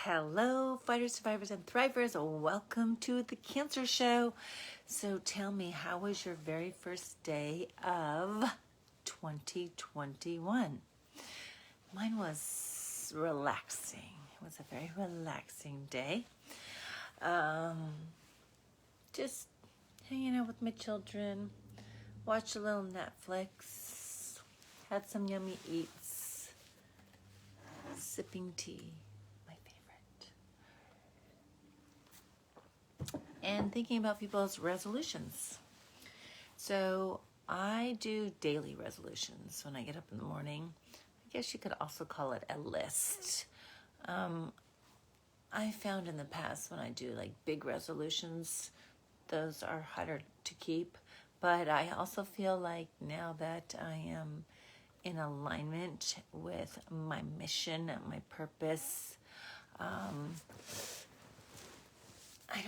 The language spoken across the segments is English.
Hello, fighters, survivors, and thrivers. Welcome to the Cancer Show. So tell me, how was your very first day of 2021? Mine was relaxing. It was a very relaxing day. Just hanging out with my children, watched a little Netflix, had some yummy eats, sipping tea. And thinking about people's resolutions. So I do daily resolutions when I get up in the morning. I guess you could also call it a list. I found in the past when I do like big resolutions, those are harder to keep. But I also feel like now that I am in alignment with my mission and my purpose, I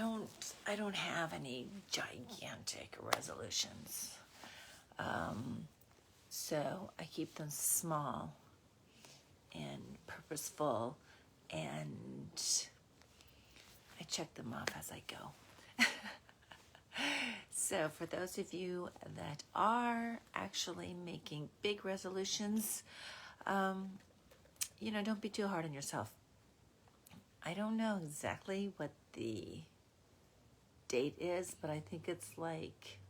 don't have any gigantic resolutions. So I keep them small and purposeful, and I check them off as I go. So for those of you that are actually making big resolutions, don't be too hard on yourself. I don't know exactly what the date is, but I think it's like,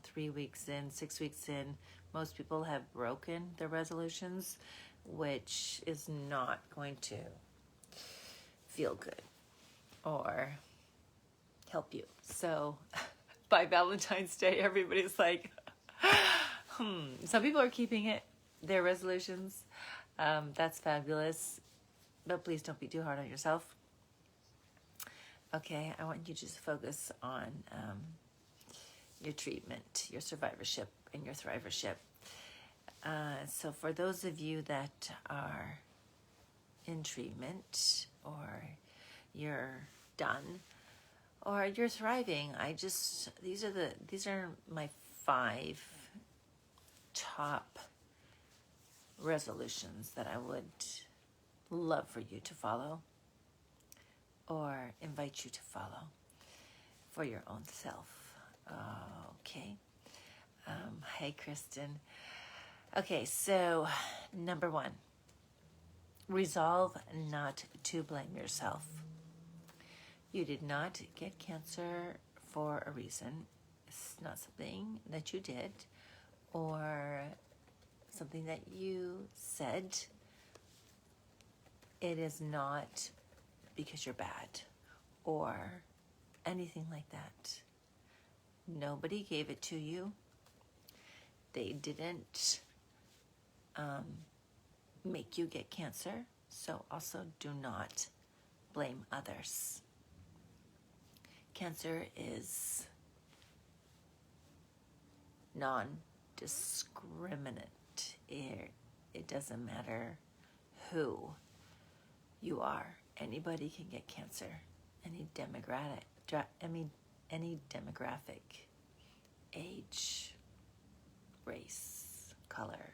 3 weeks in, 6 weeks in, most people have broken their resolutions, which is not going to feel good or help you. So by Valentine's Day, everybody's like, Some people are keeping their resolutions. That's fabulous, but please don't be too hard on yourself. Okay, I want you to just focus on your treatment, your survivorship, and your thrivership. So for those of you that are in treatment, or you're done, or you're thriving, these are my 5 top resolutions that I would love for you to follow, or invite you to follow for your own self. Okay. Hey, Kristen. Okay, so number 1, resolve not to blame yourself. You did not get cancer for a reason. It's not something that you did or something that you said. It is not because you're bad or anything like that. Nobody gave it to you. They didn't make you get cancer, so also do not blame others. Cancer is non-discriminate. It doesn't matter who you are. Anybody can get cancer. Any demographic, age, race, color,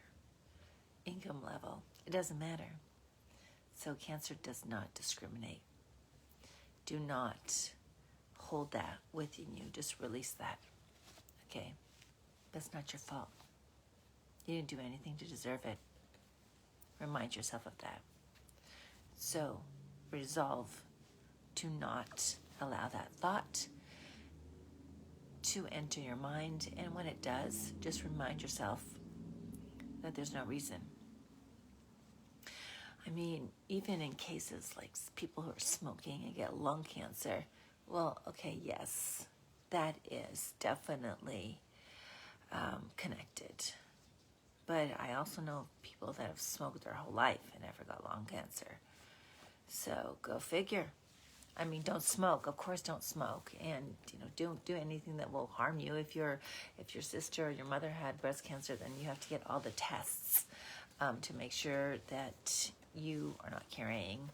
income level. It doesn't matter. So cancer does not discriminate. Do not hold that within you. Just release that. Okay? That's not your fault. You didn't do anything to deserve it. Remind yourself of that. So resolve to not allow that thought to enter your mind. And when it does, just remind yourself that there's no reason. I mean, even in cases like people who are smoking and get lung cancer, well, okay, yes, that is definitely connected. But I also know people that have smoked their whole life and never got lung cancer. So go figure. I mean, don't smoke. Of course, don't smoke, and don't do anything that will harm you. If your sister or your mother had breast cancer, then you have to get all the tests to make sure that you are not carrying.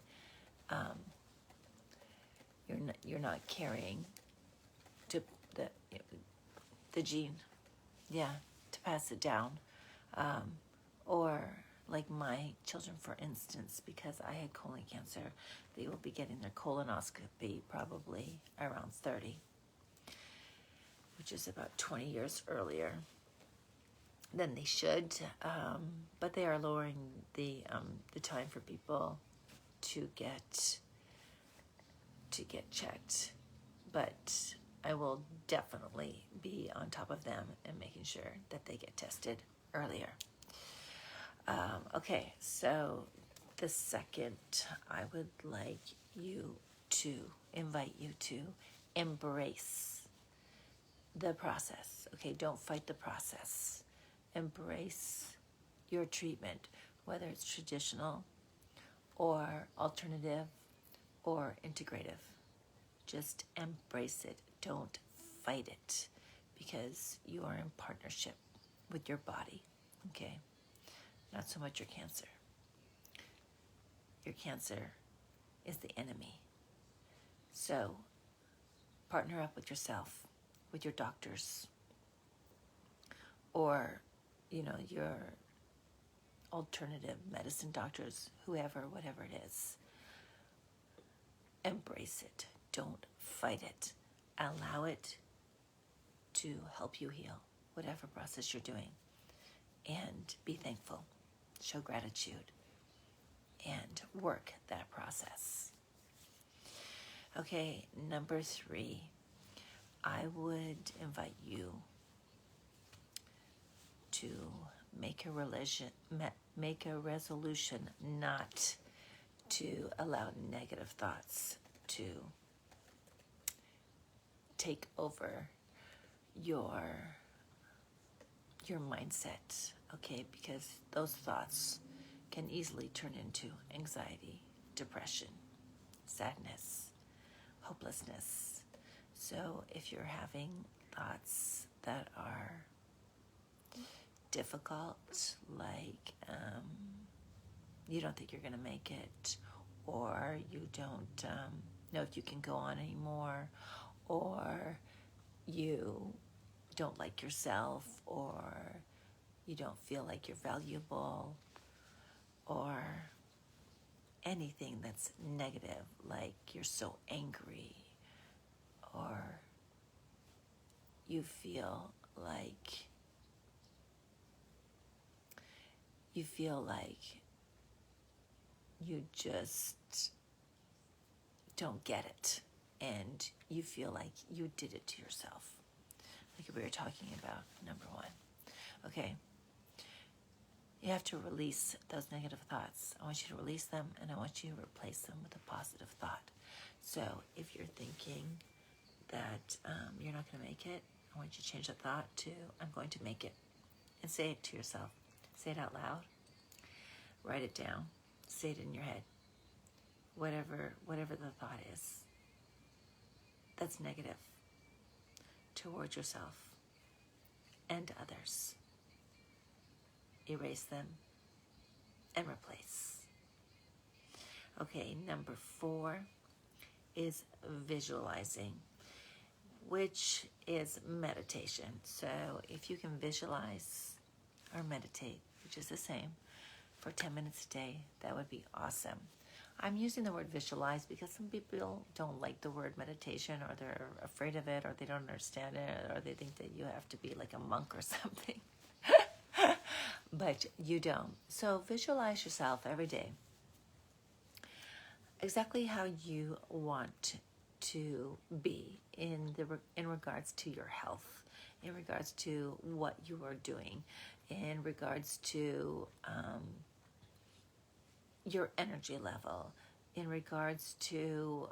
You're not carrying to the gene, to pass it down, or Like my children, for instance, because I had colon cancer, they will be getting their colonoscopy probably around 30, which is about 20 years earlier than they should. But they are lowering the time for people to get checked. But I will definitely be on top of them and making sure that they get tested earlier. Okay, so the second, I would like you to invite you to embrace the process. Okay, don't fight the process. Embrace your treatment, whether it's traditional or alternative or integrative. Just embrace it. Don't fight it, because you are in partnership with your body, okay? Not so much your cancer. Your cancer is the enemy. So partner up with yourself, with your doctors, or, your alternative medicine doctors, whoever, whatever it is. Embrace it. Don't fight it. Allow it to help you heal, whatever process you're doing. And be thankful. Show gratitude. And work that process. Okay, number 3. I would invite you to make a resolution not to allow negative thoughts to take over your mindset, okay? Because those thoughts can easily turn into anxiety, depression, sadness, hopelessness. So if you're having thoughts that are difficult, like you don't think you're going to make it, or you don't know if you can go on anymore, or you don't like yourself, or you don't feel like you're valuable, or anything that's negative, like you're so angry, or you feel like you just don't get it, and you feel like you did it to yourself, like we were talking about, number 1. Okay, you have to release those negative thoughts. I want you to release them, and I want you to replace them with a positive thought. So if you're thinking that you're not going to make it, I want you to change the thought to, I'm going to make it. And say it to yourself. Say it out loud. Write it down. Say it in your head. Whatever the thought is that's negative towards yourself and others. Erase them and replace. Okay, number 4 is visualizing, which is meditation. So if you can visualize or meditate, which is the same, for 10 minutes a day, that would be awesome. I'm using the word visualize because some people don't like the word meditation, or they're afraid of it, or they don't understand it, or they think that you have to be like a monk or something. But you don't. So visualize yourself every day exactly how you want to be in regards to your health, in regards to what you are doing, in regards to your energy level, in regards to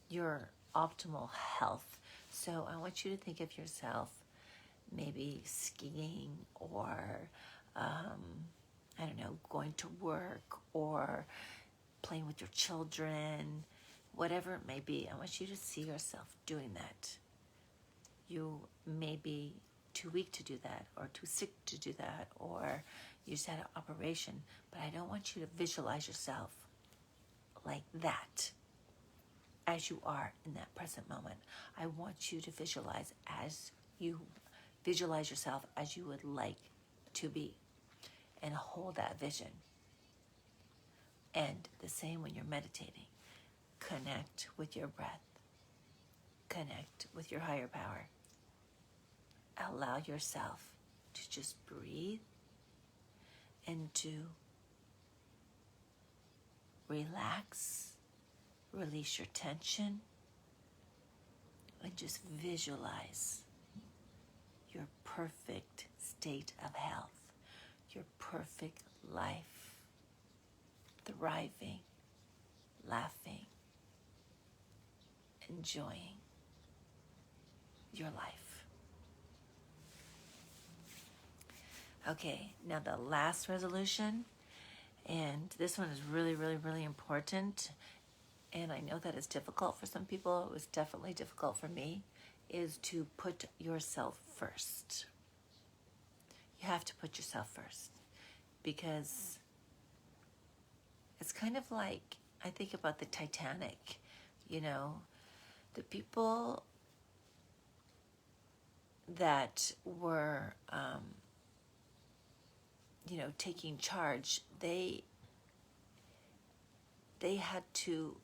your optimal health. So I want you to think of yourself maybe skiing, or I don't know, going to work, or playing with your children, whatever it may be. I want you to see yourself doing that. You may be too weak to do that, or too sick to do that, or you just had an operation, but I don't want you to visualize yourself like that as you are in that present moment. I want you to visualize yourself as you would like to be. and hold that vision. And the same when you're meditating. Connect with your breath. Connect with your higher power. Allow yourself to just breathe and to relax, release your tension, and just visualize your perfect state of health, your perfect life, thriving, laughing, enjoying your life. Okay, now the last resolution, and this one is really, really, really important, and I know that it's difficult for some people. It was definitely difficult for me, is to put yourself first. You have to put yourself first, because it's kind of like, I think about the Titanic, you know, the people that were, taking charge, they had to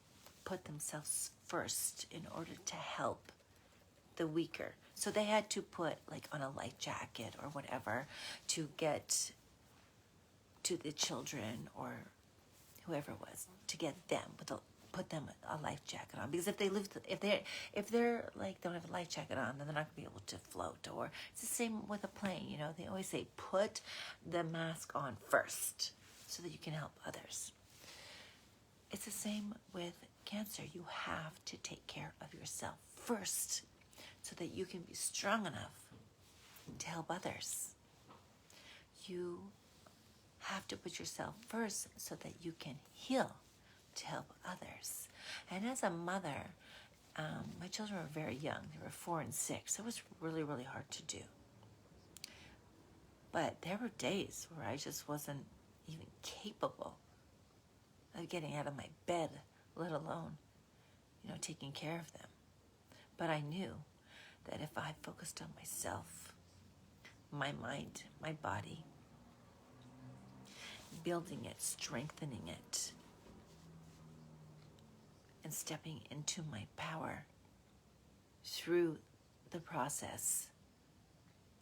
put themselves first in order to help the weaker. So they had to put like on a life jacket or whatever to get to the children or whoever it was, to get them put them a life jacket on, because if they're like don't have a life jacket on, then they're not gonna be able to float. Or it's the same with a plane, you know, they always say put the mask on first so that you can help others. It's the same with cancer. You have to take care of yourself first so that you can be strong enough to help others. You have to put yourself first so that you can heal to help others. And as a mother, my children were very young. They were 4 and 6. It was really, really hard to do. But there were days where I just wasn't even capable of getting out of my bed, let alone, taking care of them. But I knew that if I focused on myself, my mind, my body, building it, strengthening it, and stepping into my power through the process,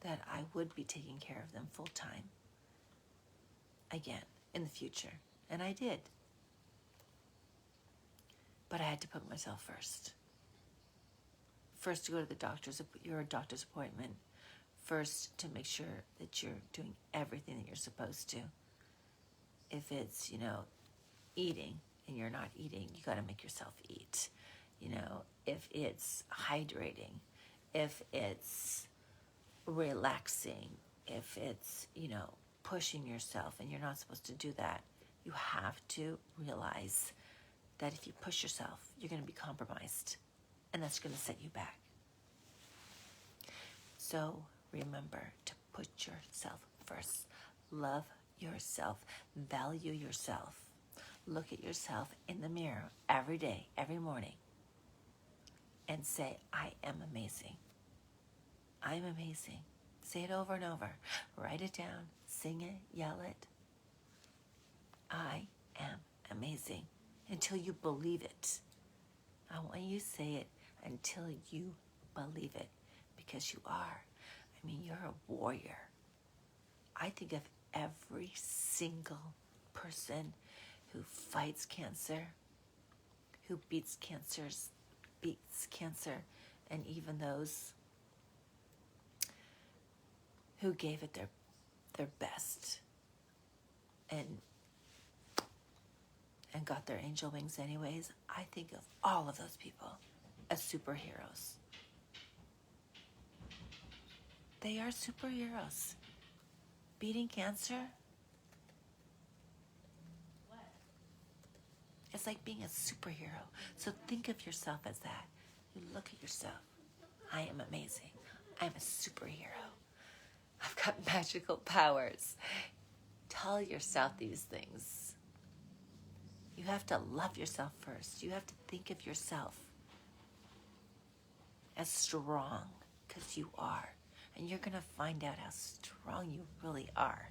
that I would be taking care of them full time again in the future. And I did. But I had to put myself first. First to go to your doctor's appointment. First to make sure that you're doing everything that you're supposed to. If it's, eating and you're not eating, you got to make yourself eat. If it's hydrating, if it's relaxing, if it's, pushing yourself and you're not supposed to do that, you have to realize that if you push yourself, you're going to be compromised, and that's going to set you back. So remember to put yourself first. Love yourself. Value yourself. Look at yourself in the mirror every day, every morning, and say, I am amazing. I'm amazing. Say it over and over. Write it down. Sing it. Yell it. I am amazing. Until you believe it. I want you to say it until you believe it, because you are. I mean, you're a warrior. I think of every single person who fights cancer, who beats cancer, and even those who gave it their best and got their angel wings anyways. I think of all of those people as superheroes. They are superheroes. Beating cancer, it's like being a superhero. So think of yourself as that. You look at yourself. I am amazing. I'm a superhero. I've got magical powers. Tell yourself these things. You have to love yourself first. You have to think of yourself as strong, because you are. And you're going to find out how strong you really are.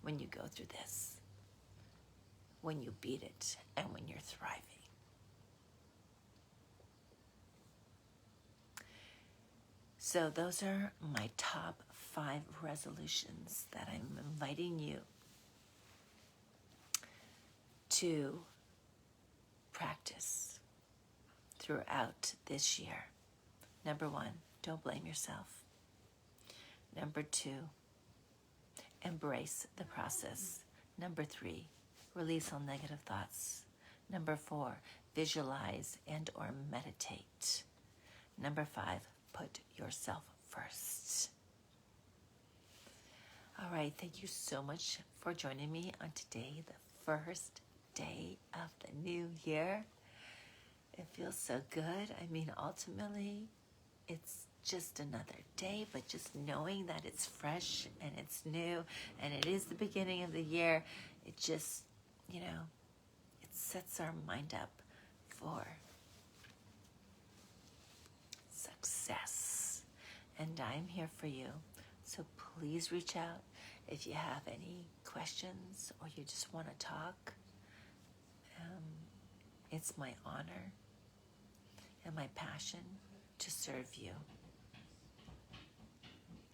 when you go through this, when you beat it, and when you're thriving. So those are my top 5 resolutions that I'm inviting you to practice throughout this year. Number 1, don't blame yourself. Number 2, embrace the process. Number 3, release all negative thoughts. Number 4, visualize and or meditate. Number 5, put yourself first. All right, thank you so much for joining me on today, the first day of the new year. It feels so good. I mean, ultimately, it's just another day, but just knowing that it's fresh and it's new and it is the beginning of the year, it just, it sets our mind up for success. And I'm here for you. So please reach out if you have any questions or you just want to talk. It's my honor and my passion to serve you.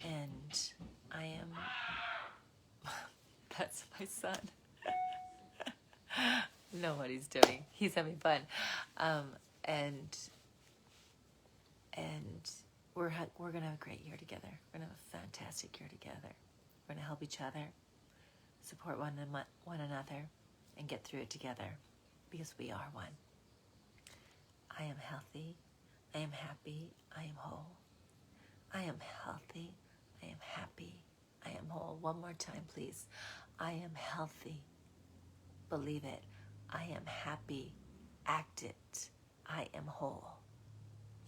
And I am, that's my son. Know what he's doing. He's having fun. And we're going to have a great year together. We're going to have a fantastic year together. We're going to help each other, support one another, and get through it together because we are one. I am healthy. I am happy. I am whole. I am healthy. I am happy. I am whole. One more time, please. I am healthy. Believe it. I am happy. Act it. I am whole.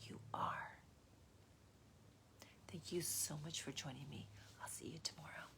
You are. Thank you so much for joining me. I'll see you tomorrow.